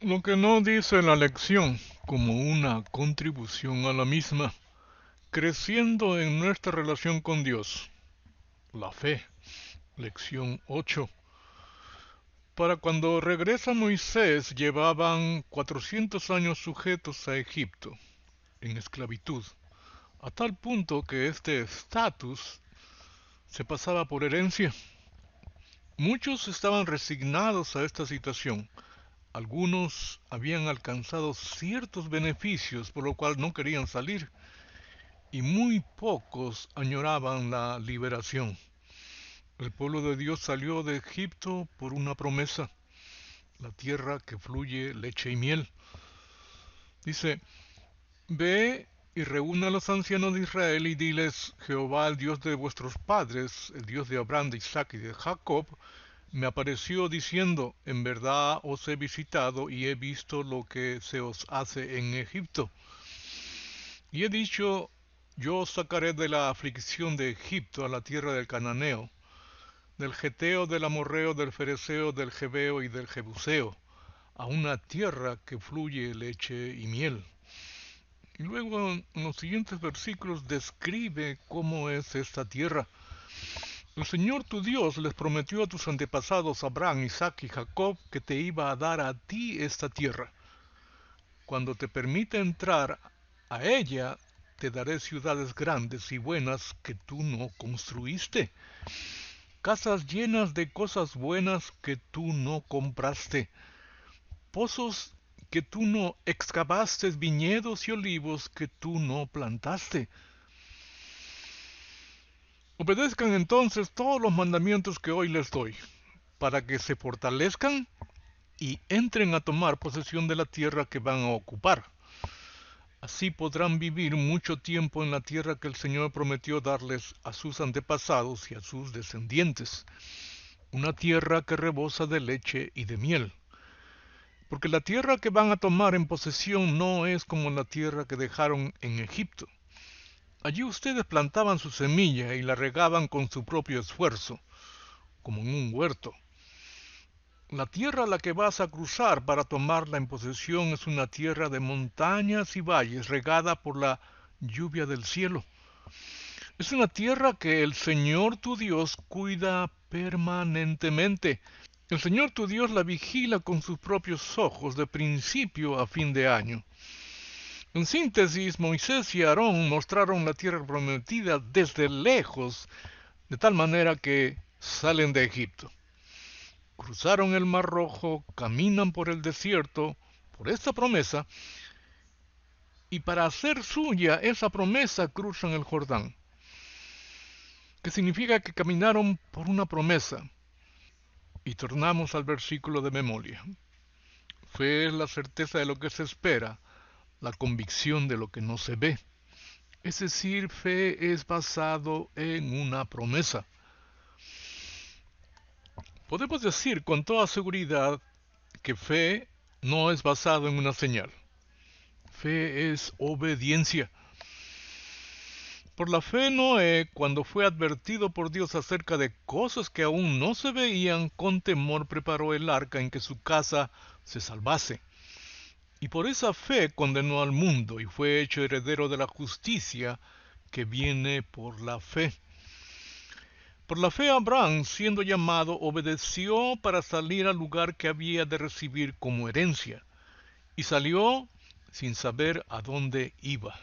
Lo que no dice la lección como una contribución a la misma, creciendo en nuestra relación con Dios. La fe, lección 8. Para cuando regresa Moisés llevaban 400 años sujetos a Egipto, en esclavitud, a tal punto que este estatus se pasaba por herencia. Muchos estaban resignados a esta situación. Algunos habían alcanzado ciertos beneficios por lo cual no querían salir, y muy pocos añoraban la liberación. El pueblo de Dios salió de Egipto por una promesa, la tierra que fluye leche y miel. Dice, ve y reúne a los ancianos de Israel y diles, Jehová, el Dios de vuestros padres, el Dios de Abraham, de Isaac y de Jacob, me apareció diciendo, en verdad os he visitado y he visto lo que se os hace en Egipto. Y he dicho, yo os sacaré de la aflicción de Egipto a la tierra del Cananeo, del Geteo, del Amorreo, del Fereceo, del Jebeo y del Jebuseo, a una tierra que fluye leche y miel. Y luego en los siguientes versículos describe cómo es esta tierra. El Señor tu Dios les prometió a tus antepasados Abraham, Isaac y Jacob que te iba a dar a ti esta tierra. Cuando te permita entrar a ella, te daré ciudades grandes y buenas que tú no construiste, casas llenas de cosas buenas que tú no compraste, pozos que tú no excavaste, viñedos y olivos que tú no plantaste. Obedezcan entonces todos los mandamientos que hoy les doy, para que se fortalezcan y entren a tomar posesión de la tierra que van a ocupar. Así podrán vivir mucho tiempo en la tierra que el Señor prometió darles a sus antepasados y a sus descendientes, una tierra que rebosa de leche y de miel. Porque la tierra que van a tomar en posesión no es como la tierra que dejaron en Egipto. Allí ustedes plantaban su semilla y la regaban con su propio esfuerzo, como en un huerto. La tierra a la que vas a cruzar para tomarla en posesión es una tierra de montañas y valles regada por la lluvia del cielo. Es una tierra que el Señor tu Dios cuida permanentemente. El Señor tu Dios la vigila con sus propios ojos de principio a fin de año. En síntesis, Moisés y Aarón mostraron la tierra prometida desde lejos, de tal manera que salen de Egipto. Cruzaron el Mar Rojo, caminan por el desierto, por esta promesa, y para hacer suya esa promesa cruzan el Jordán, que significa que caminaron por una promesa. Y tornamos al versículo de memoria. Fe es la certeza de lo que se espera, la convicción de lo que no se ve. Es decir, fe es basado en una promesa. Podemos decir con toda seguridad que fe no es basado en una señal. Fe es obediencia. Por la fe Noé, cuando fue advertido por Dios acerca de cosas que aún no se veían, con temor preparó el arca en que su casa se salvase. Y por esa fe condenó al mundo y fue hecho heredero de la justicia que viene por la fe. Por la fe Abraham, siendo llamado, obedeció para salir al lugar que había de recibir como herencia, y salió sin saber a dónde iba.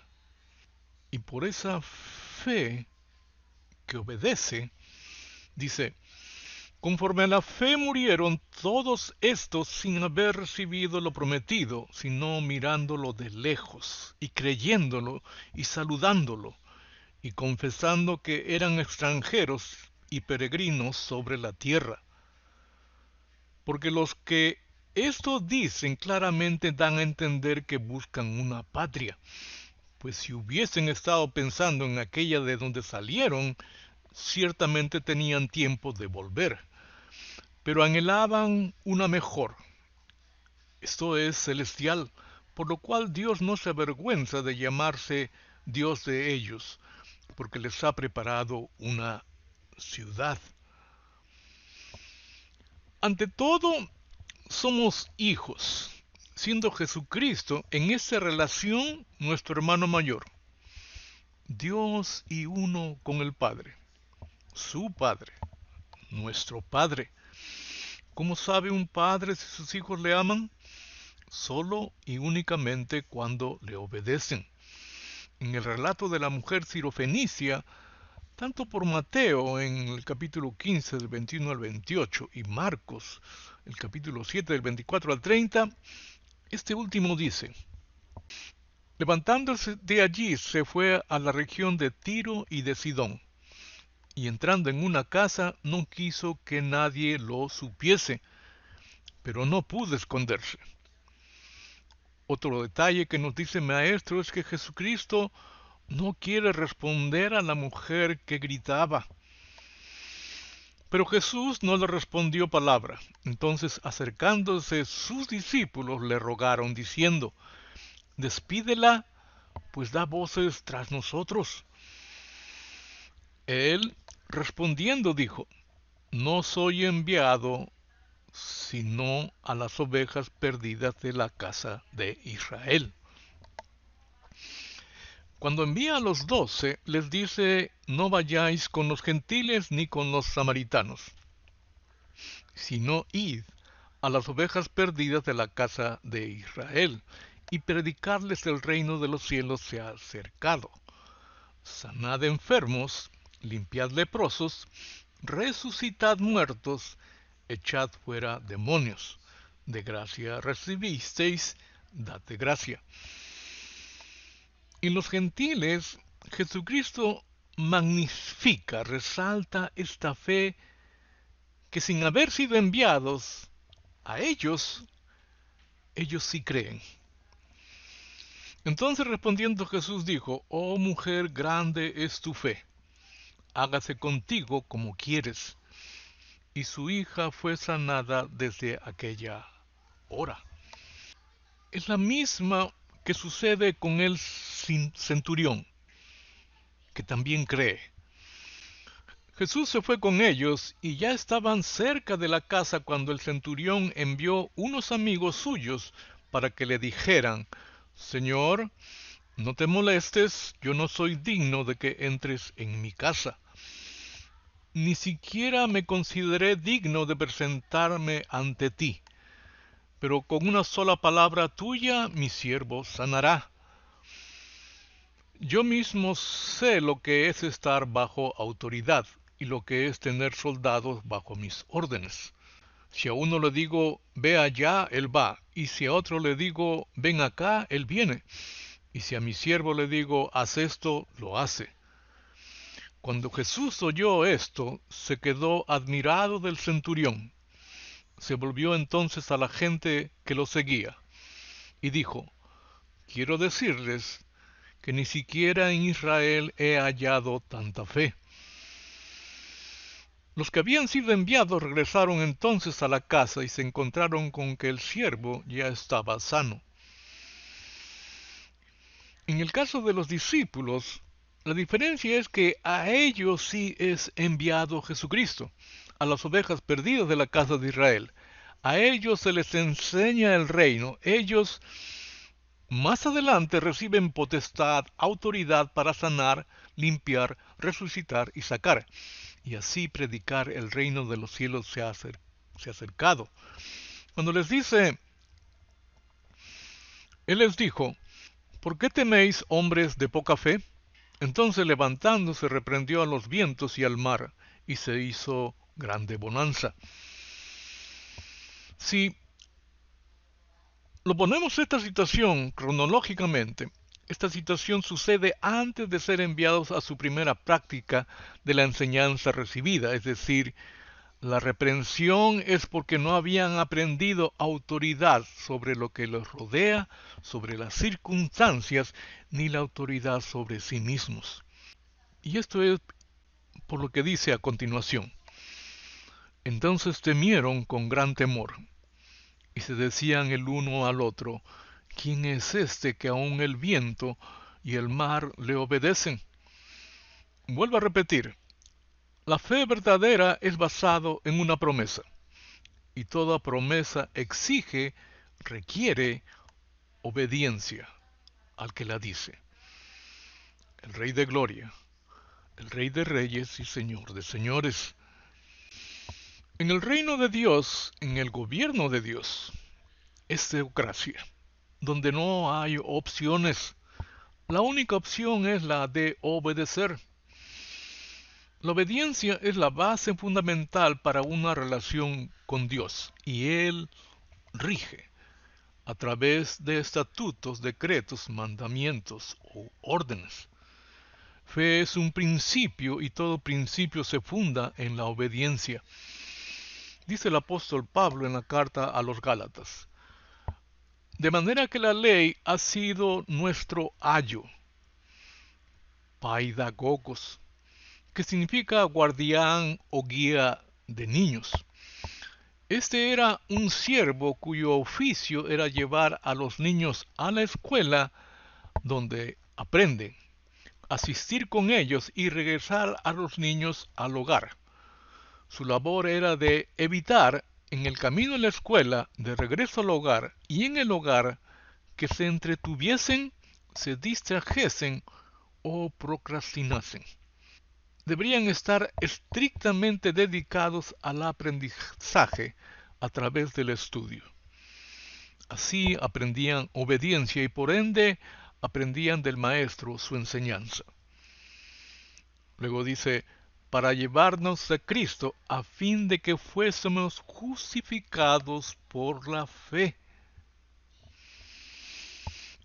Y por esa fe que obedece, dice, conforme a la fe murieron todos estos sin haber recibido lo prometido, sino mirándolo de lejos, y creyéndolo, y saludándolo, y confesando que eran extranjeros y peregrinos sobre la tierra. Porque los que esto dicen claramente dan a entender que buscan una patria, pues si hubiesen estado pensando en aquella de donde salieron, ciertamente tenían tiempo de volver, pero anhelaban una mejor, esto es celestial, por lo cual Dios no se avergüenza de llamarse Dios de ellos, porque les ha preparado una ciudad. Ante todo, somos hijos, siendo Jesucristo en esa relación nuestro hermano mayor, Dios y uno con el Padre, su Padre, nuestro Padre. ¿Cómo sabe un padre si sus hijos le aman? Solo y únicamente cuando le obedecen. En el relato de la mujer sirofenicia, tanto por Mateo en el capítulo 15 del 21 al 28 y Marcos el capítulo 7 del 24 al 30, este último dice: levantándose de allí se fue a la región de Tiro y de Sidón, y entrando en una casa no quiso que nadie lo supiese, pero no pudo esconderse. Otro detalle que nos dice el maestro es que Jesucristo no quiere responder a la mujer que gritaba. Pero Jesús no le respondió palabra. Entonces, acercándose sus discípulos, le rogaron, diciendo: despídela, pues da voces tras nosotros. Él, respondiendo, dijo: no soy enviado sino a las ovejas perdidas de la casa de Israel. Cuando envía a los 12, les dice: no vayáis con los gentiles ni con los samaritanos, sino id a las ovejas perdidas de la casa de Israel, y predicarles el reino de los cielos se ha acercado. Sanad enfermos, limpiad leprosos, resucitad muertos, echad fuera demonios. De gracia recibisteis, dad de gracia. En los gentiles, Jesucristo magnifica, resalta esta fe que sin haber sido enviados a ellos sí creen. Entonces respondiendo Jesús dijo: oh mujer, grande es tu fe, hágase contigo como quieres. Y su hija fue sanada desde aquella hora. Es la misma que sucede con el centurión, que también cree. Jesús se fue con ellos y ya estaban cerca de la casa cuando el centurión envió unos amigos suyos para que le dijeran: Señor, no te molestes, yo no soy digno de que entres en mi casa. Ni siquiera me consideré digno de presentarme ante ti, pero con una sola palabra tuya mi siervo sanará. Yo mismo sé lo que es estar bajo autoridad y lo que es tener soldados bajo mis órdenes. Si a uno le digo, ve allá, él va, y si a otro le digo, ven acá, él viene, y si a mi siervo le digo, haz esto, lo hace. Cuando Jesús oyó esto, se quedó admirado del centurión. Se volvió entonces a la gente que lo seguía, y dijo: quiero decirles que ni siquiera en Israel he hallado tanta fe. Los que habían sido enviados regresaron entonces a la casa y se encontraron con que el siervo ya estaba sano. En el caso de los discípulos, la diferencia es que a ellos sí es enviado Jesucristo, a las ovejas perdidas de la casa de Israel. A ellos se les enseña el reino. Ellos más adelante reciben potestad, autoridad para sanar, limpiar, resucitar y sacar. Y así predicar el reino de los cielos se ha acercado. Cuando les dice, Él les dijo: ¿por qué teméis, hombres de poca fe? Entonces levantándose reprendió a los vientos y al mar, y se hizo grande bonanza. Si lo ponemos esta situación cronológicamente, esta situación sucede antes de ser enviados a su primera práctica de la enseñanza recibida, es decir, la reprensión es porque no habían aprendido autoridad sobre lo que los rodea, sobre las circunstancias, ni la autoridad sobre sí mismos. Y esto es por lo que dice a continuación. Entonces temieron con gran temor, y se decían el uno al otro: ¿quién es este que aun el viento y el mar le obedecen? Vuelvo a repetir, la fe verdadera es basada en una promesa, y toda promesa exige requiere obediencia al que la dice, el Rey de Gloria, el Rey de Reyes y Señor de Señores. En el reino de Dios, en el gobierno de Dios, es teocracia, donde no hay opciones. La única opción es la de obedecer. La obediencia es la base fundamental para una relación con Dios, y Él rige a través de estatutos, decretos, mandamientos o órdenes. Fe es un principio y todo principio se funda en la obediencia. Dice el apóstol Pablo en la carta a los Gálatas. De manera que la ley ha sido nuestro ayo, paidagogos, que significa guardián o guía de niños. Este era un siervo cuyo oficio era llevar a los niños a la escuela donde aprenden, asistir con ellos y regresar a los niños al hogar. Su labor era de evitar en el camino a la escuela, de regreso al hogar y en el hogar, que se entretuviesen, se distrajesen o procrastinasen. Deberían estar estrictamente dedicados al aprendizaje a través del estudio. Así aprendían obediencia y por ende aprendían del maestro su enseñanza. Luego dice, para llevarnos a Cristo a fin de que fuésemos justificados por la fe.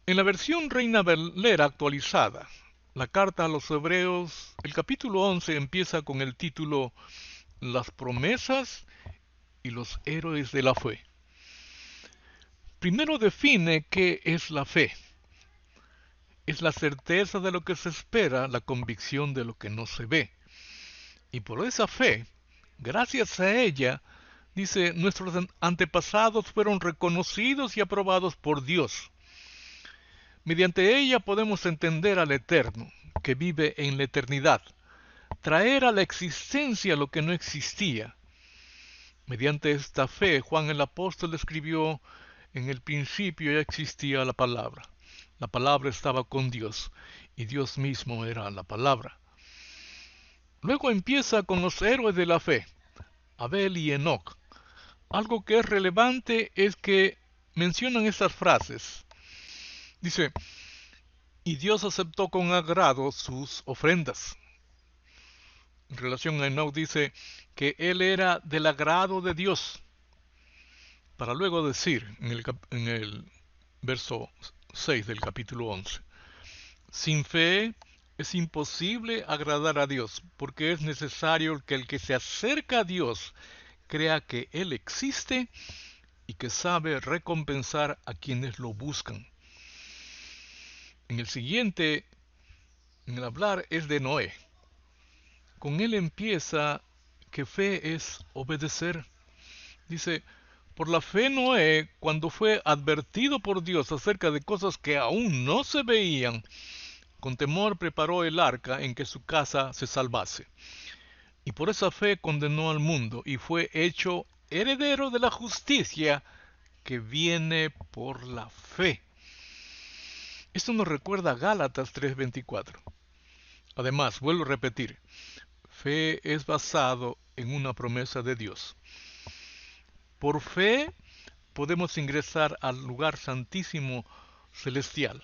En la versión Reina Valera actualizada, la carta a los Hebreos, el capítulo 11 empieza con el título Las promesas y los héroes de la fe. Primero define qué es la fe. Es la certeza de lo que se espera, la convicción de lo que no se ve. Y por esa fe, gracias a ella, dice, nuestros antepasados fueron reconocidos y aprobados por Dios. Mediante ella podemos entender al Eterno, que vive en la eternidad, traer a la existencia lo que no existía. Mediante esta fe, Juan el apóstol escribió, en el principio ya existía la palabra. La palabra estaba con Dios, y Dios mismo era la palabra. Luego empieza con los héroes de la fe, Abel y Enoc. Algo que es relevante es que mencionan estas frases. Dice, y Dios aceptó con agrado sus ofrendas. En relación a Enoc dice que él era del agrado de Dios. Para luego decir en el verso 6 del capítulo 11, sin fe es imposible agradar a Dios, porque es necesario que el que se acerca a Dios crea que Él existe y que sabe recompensar a quienes lo buscan. En el siguiente, en el hablar es de Noé. Con él empieza que fe es obedecer. Dice, por la fe Noé, cuando fue advertido por Dios acerca de cosas que aún no se veían, con temor preparó el arca en que su casa se salvase. Y por esa fe condenó al mundo y fue hecho heredero de la justicia que viene por la fe. Esto nos recuerda a Gálatas 3:24. Además, vuelvo a repetir, fe es basado en una promesa de Dios. Por fe podemos ingresar al lugar santísimo celestial,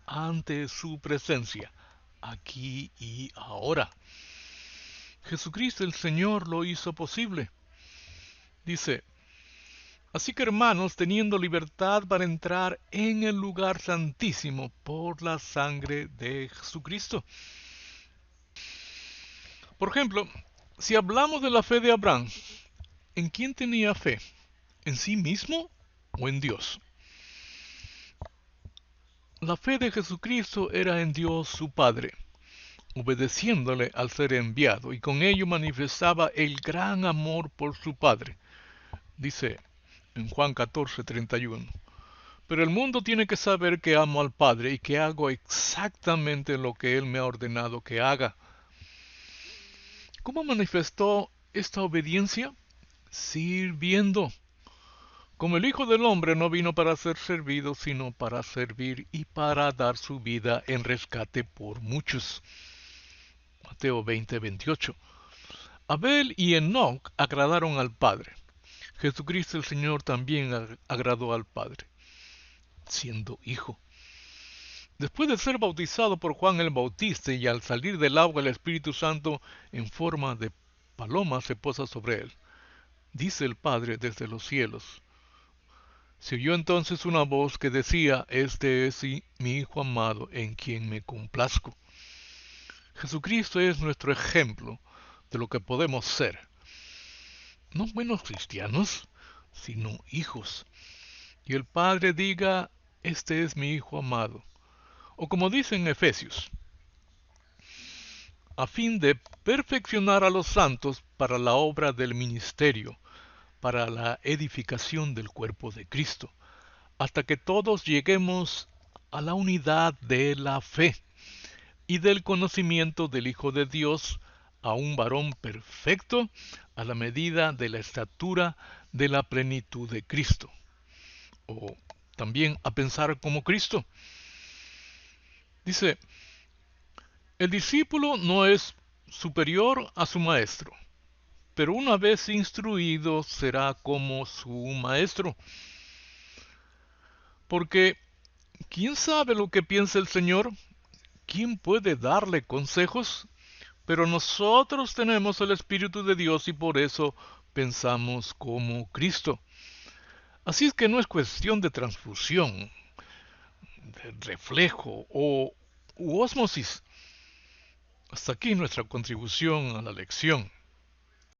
ante su presencia, aquí y ahora. Jesucristo el Señor lo hizo posible. Dice, así que hermanos, teniendo libertad para entrar en el lugar santísimo por la sangre de Jesucristo. Por ejemplo, si hablamos de la fe de Abraham, ¿en quién tenía fe? ¿En sí mismo o en Dios? La fe de Jesucristo era en Dios su Padre, obedeciéndole al ser enviado, y con ello manifestaba el gran amor por su Padre. Dice en Juan 14:31, pero el mundo tiene que saber que amo al Padre y que hago exactamente lo que Él me ha ordenado que haga. ¿Cómo manifestó esta obediencia? Sirviendo. Como el Hijo del Hombre no vino para ser servido, sino para servir y para dar su vida en rescate por muchos. Mateo 20:28. Abel y Enoc agradaron al Padre. Jesucristo el Señor también agradó al Padre, siendo hijo. Después de ser bautizado por Juan el Bautista y al salir del agua el Espíritu Santo en forma de paloma se posa sobre él, dice el Padre desde los cielos. Se oyó entonces una voz que decía, este es mi Hijo amado, en quien me complazco. Jesucristo es nuestro ejemplo de lo que podemos ser. No buenos cristianos, sino hijos. Y el Padre diga, este es mi Hijo amado. O como dice en Efesios, a fin de perfeccionar a los santos para la obra del ministerio, para la edificación del cuerpo de Cristo, hasta que todos lleguemos a la unidad de la fe y del conocimiento del Hijo de Dios, a un varón perfecto, a la medida de la estatura de la plenitud de Cristo. O también a pensar como Cristo. Dice, el discípulo no es superior a su maestro, pero una vez instruido será como su maestro. Porque, ¿quién sabe lo que piensa el Señor? ¿Quién puede darle consejos? Pero nosotros tenemos el Espíritu de Dios y por eso pensamos como Cristo. Así es que no es cuestión de transfusión, de reflejo u ósmosis. Hasta aquí nuestra contribución a la lección.